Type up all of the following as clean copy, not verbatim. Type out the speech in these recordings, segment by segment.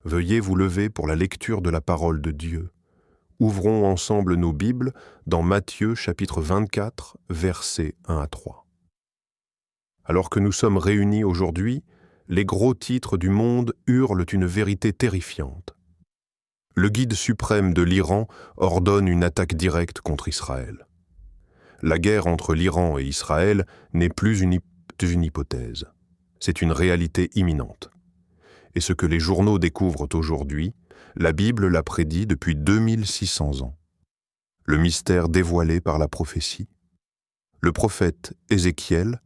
Veuillez vous lever pour la lecture de la parole de Dieu. Ouvrons ensemble nos Bibles dans Matthieu chapitre 24, versets 1 à 3. Alors que nous sommes réunis aujourd'hui, les gros titres du monde hurlent une vérité terrifiante. Le guide suprême de l'Iran ordonne une attaque directe contre Israël. La guerre entre l'Iran et Israël n'est plus une hypothèse. C'est une réalité imminente. Et ce que les journaux découvrent aujourd'hui, la Bible l'a prédit depuis 2600 ans. Le mystère dévoilé par la prophétie. Le prophète Ézéchiel,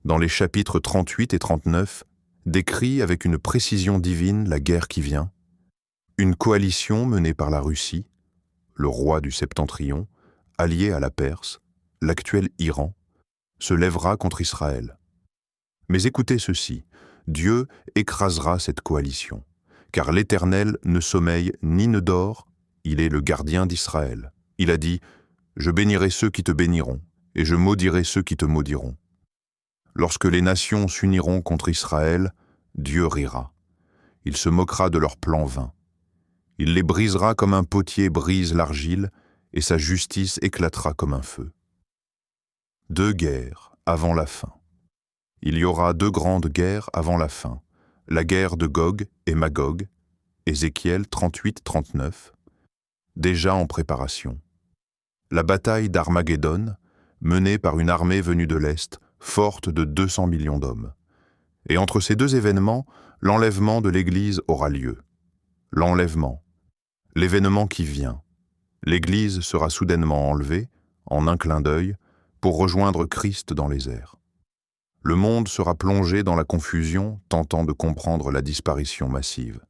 dans les chapitres 38 et 39, décrit avec une précision divine la guerre qui vient. Une coalition menée par la Russie, le roi du Septentrion, allié à la Perse, l'actuel Iran, se lèvera contre Israël. Mais écoutez ceci, Dieu écrasera cette coalition, car l'Éternel ne sommeille ni ne dort, il est le gardien d'Israël. Il a dit, « Je bénirai ceux qui te béniront, et je maudirai ceux qui te maudiront. » Lorsque les nations s'uniront contre Israël, Dieu rira. Il se moquera de leurs plans vains. Il les brisera comme un potier brise l'argile, et sa justice éclatera comme un feu. 2 guerres avant la fin. Il y aura 2 grandes guerres avant la fin. La guerre de Gog et Magog, Ézéchiel 38-39, déjà en préparation. La bataille d'Armageddon, menée par une armée venue de l'Est, forte de 200 millions d'hommes. Et entre ces 2 événements, l'enlèvement de l'Église aura lieu. L'enlèvement, l'événement qui vient. L'Église sera soudainement enlevée, en un clin d'œil, pour rejoindre Christ dans les airs. Le monde sera plongé dans la confusion, tentant de comprendre la disparition massive.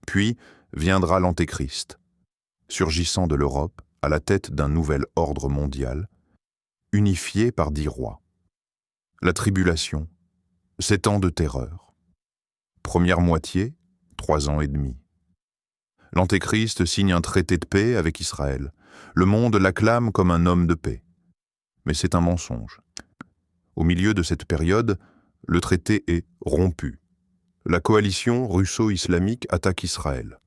Puis viendra l'Antéchrist, surgissant de l'Europe à la tête d'un nouvel ordre mondial, unifié par 10 rois. La tribulation, 7 ans de terreur. Première moitié, 3 ans et demi. L'Antéchrist signe un traité de paix avec Israël. Le monde l'acclame comme un homme de paix. Mais c'est un mensonge. Au milieu de cette période, le traité est rompu. La coalition russo-islamique attaque Israël.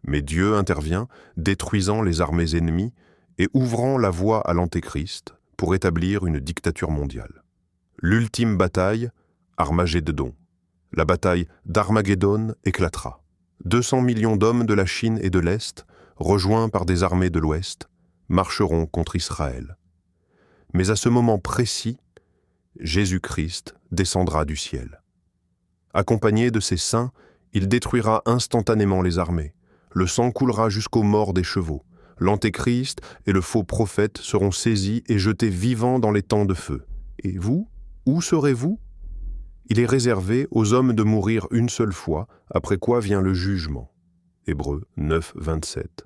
Mais Dieu intervient, détruisant les armées ennemies et ouvrant la voie à l'Antéchrist pour établir une dictature mondiale. L'ultime bataille, Armageddon. La bataille d'Armageddon éclatera. 200 millions d'hommes de la Chine et de l'Est, rejoints par des armées de l'Ouest, marcheront contre Israël. Mais à ce moment précis, Jésus-Christ descendra du ciel. Accompagné de ses saints, il détruira instantanément les armées. Le sang coulera jusqu'aux morts des chevaux. L'Antéchrist et le faux prophète seront saisis et jetés vivants dans les temps de feu. Et vous, où serez-vous ? Il est réservé aux hommes de mourir une seule fois, après quoi vient le jugement. Hébreux 9, 27.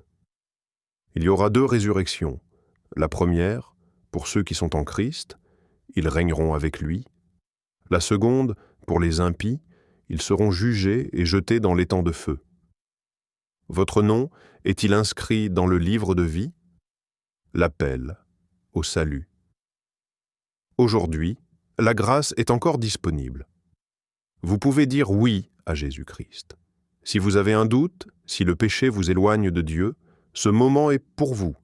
Il y aura 2 résurrections. La première, pour ceux qui sont en Christ, ils régneront avec lui. La seconde, pour les impies, ils seront jugés et jetés dans l'étang de feu. Votre nom est-il inscrit dans le livre de vie ? L'appel au salut. Aujourd'hui, la grâce est encore disponible. Vous pouvez dire oui à Jésus-Christ. Si vous avez un doute, si le péché vous éloigne de Dieu, ce moment est pour vous.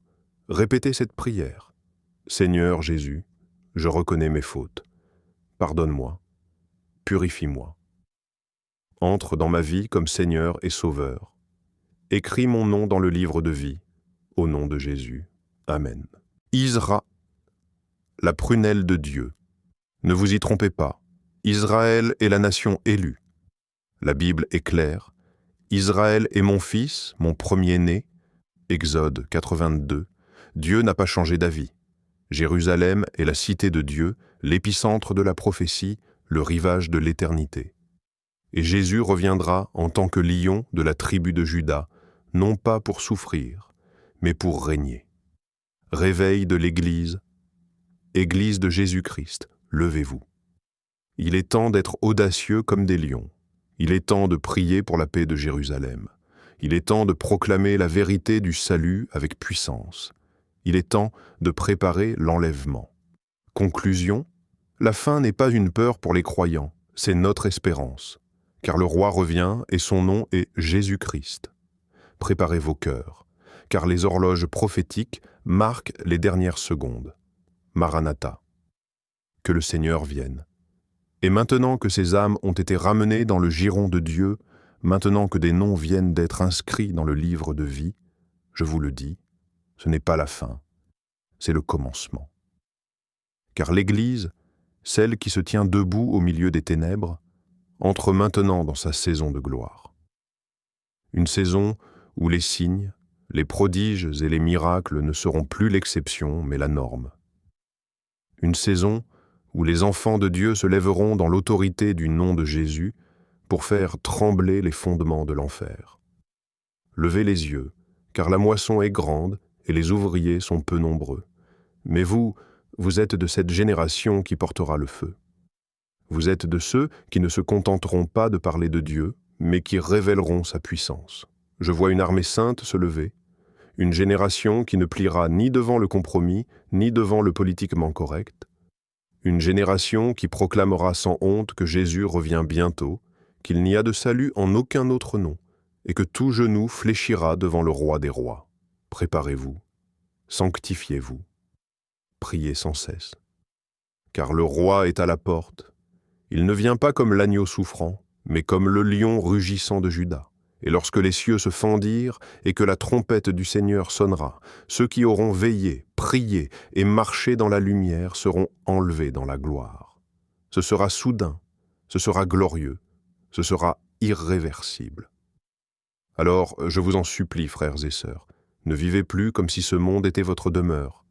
Répétez cette prière. Seigneur Jésus, je reconnais mes fautes. Pardonne-moi. Purifie-moi. Entre dans ma vie comme Seigneur et Sauveur. Écris mon nom dans le livre de vie. Au nom de Jésus. Amen. Isra, la prunelle de Dieu. Ne vous y trompez pas. Israël est la nation élue. La Bible est claire. Israël est mon fils, mon premier-né. Exode 82. Dieu n'a pas changé d'avis. Jérusalem est la cité de Dieu, l'épicentre de la prophétie, le rivage de l'éternité. Et Jésus reviendra en tant que lion de la tribu de Juda, non pas pour souffrir, mais pour régner. Réveil de l'Église, Église de Jésus-Christ, levez-vous. Il est temps d'être audacieux comme des lions. Il est temps de prier pour la paix de Jérusalem. Il est temps de proclamer la vérité du salut avec puissance. Il est temps de préparer l'enlèvement. Conclusion, la fin n'est pas une peur pour les croyants, c'est notre espérance. car le roi revient et son nom est Jésus-Christ. Préparez vos cœurs, car les horloges prophétiques marquent les dernières secondes. Maranatha. Que le Seigneur vienne. Et maintenant que ces âmes ont été ramenées dans le giron de Dieu, maintenant que des noms viennent d'être inscrits dans le livre de vie, je vous le dis, ce n'est pas la fin, c'est le commencement. Car l'Église, celle qui se tient debout au milieu des ténèbres, entre maintenant dans sa saison de gloire. Une saison où les signes, les prodiges et les miracles ne seront plus l'exception, mais la norme. Une saison où les enfants de Dieu se lèveront dans l'autorité du nom de Jésus pour faire trembler les fondements de l'enfer. Levez les yeux, car la moisson est grande et les ouvriers sont peu nombreux. Mais vous êtes de cette génération qui portera le feu. Vous êtes de ceux qui ne se contenteront pas de parler de Dieu, mais qui révéleront sa puissance. Je vois une armée sainte se lever, une génération qui ne pliera ni devant le compromis, ni devant le politiquement correct, une génération qui proclamera sans honte que Jésus revient bientôt, qu'il n'y a de salut en aucun autre nom, et que tout genou fléchira devant le roi des rois. Préparez-vous, sanctifiez-vous, priez sans cesse. Car le roi est à la porte. Il ne vient pas comme l'agneau souffrant, mais comme le lion rugissant de Juda. Et lorsque les cieux se fendirent et que la trompette du Seigneur sonnera, ceux qui auront veillé, prié et marché dans la lumière seront enlevés dans la gloire. Ce sera soudain, ce sera glorieux, ce sera irréversible. Alors, je vous en supplie, frères et sœurs, ne vivez plus comme si ce monde était votre demeure,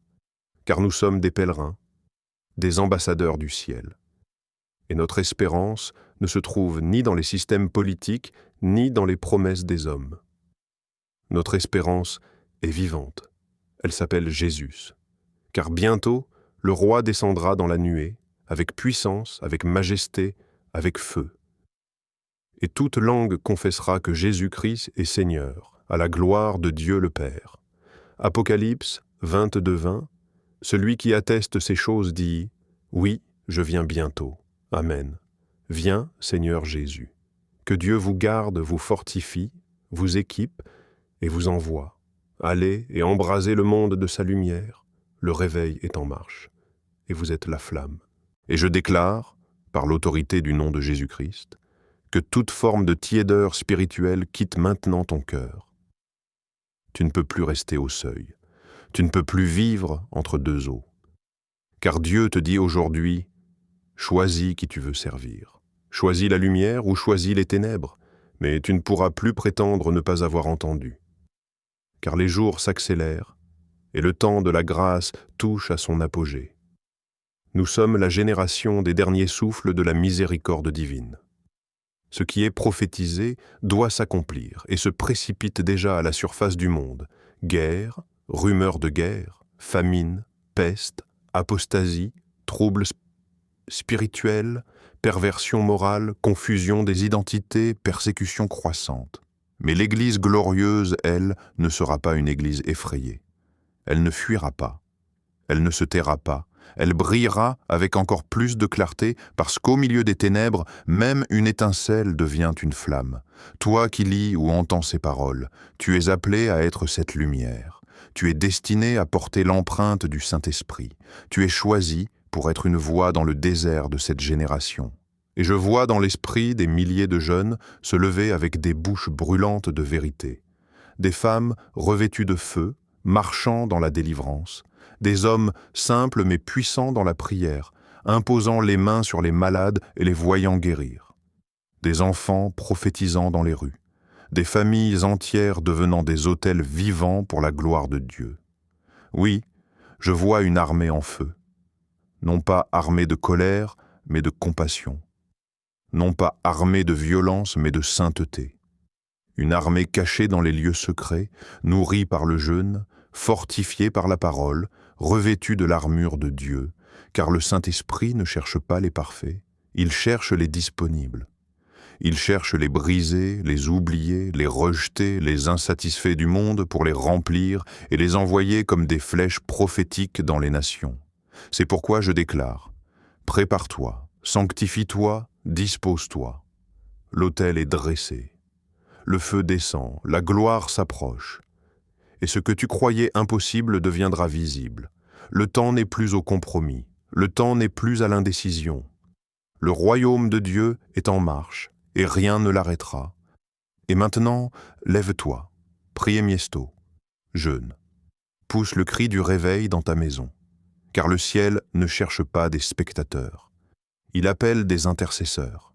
car nous sommes des pèlerins, des ambassadeurs du ciel. Et notre espérance ne se trouve ni dans les systèmes politiques, ni dans les promesses des hommes. Notre espérance est vivante. Elle s'appelle Jésus. Car bientôt, le roi descendra dans la nuée, avec puissance, avec majesté, avec feu. Et toute langue confessera que Jésus-Christ est Seigneur, à la gloire de Dieu le Père. Apocalypse 22:20, celui qui atteste ces choses dit « Oui, je viens bientôt. Amen. Viens, Seigneur Jésus. Que Dieu vous garde, vous fortifie, vous équipe et vous envoie. Allez et embrasez le monde de sa lumière. Le réveil est en marche, et vous êtes la flamme. Et je déclare, par l'autorité du nom de Jésus-Christ, que toute forme de tiédeur spirituelle quitte maintenant ton cœur. Tu ne peux plus rester au seuil. Tu ne peux plus vivre entre deux eaux. Car Dieu te dit aujourd'hui, choisis qui tu veux servir. Choisis la lumière ou choisis les ténèbres, mais tu ne pourras plus prétendre ne pas avoir entendu. Car les jours s'accélèrent, et le temps de la grâce touche à son apogée. Nous sommes la génération des derniers souffles de la miséricorde divine. Ce qui est prophétisé doit s'accomplir et se précipite déjà à la surface du monde. Guerre, rumeurs de guerre, famine, peste, apostasie, troubles spirituels, perversion morale, confusion des identités, persécution croissante. Mais l'Église glorieuse, elle, ne sera pas une Église effrayée. Elle ne fuira pas, elle ne se taira pas, elle brillera avec encore plus de clarté parce qu'au milieu des ténèbres, même une étincelle devient une flamme. Toi qui lis ou entends ces paroles, tu es appelé à être cette lumière. Tu es destiné à porter l'empreinte du Saint-Esprit. Tu es choisi pour être une voix dans le désert de cette génération. Et je vois dans l'esprit des milliers de jeunes se lever avec des bouches brûlantes de vérité. Des femmes revêtues de feu, marchant dans la délivrance. Des hommes simples mais puissants dans la prière, imposant les mains sur les malades et les voyant guérir. Des enfants prophétisant dans les rues. Des familles entières devenant des autels vivants pour la gloire de Dieu. Oui, je vois une armée en feu. Non pas armée de colère, mais de compassion. Non pas armée de violence, mais de sainteté. Une armée cachée dans les lieux secrets, nourrie par le jeûne, fortifiée par la parole, revêtue de l'armure de Dieu, car le Saint-Esprit ne cherche pas les parfaits, il cherche les disponibles. Il cherche les brisés, les oubliés, les rejetés, les insatisfaits du monde pour les remplir et les envoyer comme des flèches prophétiques dans les nations. C'est pourquoi je déclare, prépare-toi, sanctifie-toi, dispose-toi. l'autel est dressé. Le feu descend, la gloire s'approche. Et ce que tu croyais impossible deviendra visible. Le temps n'est plus au compromis, le temps n'est plus à l'indécision. Le royaume de Dieu est en marche, et rien ne l'arrêtera. Et maintenant, lève-toi, prie miesto, jeûne. Pousse le cri du réveil dans ta maison, car le ciel ne cherche pas des spectateurs. Il appelle des intercesseurs.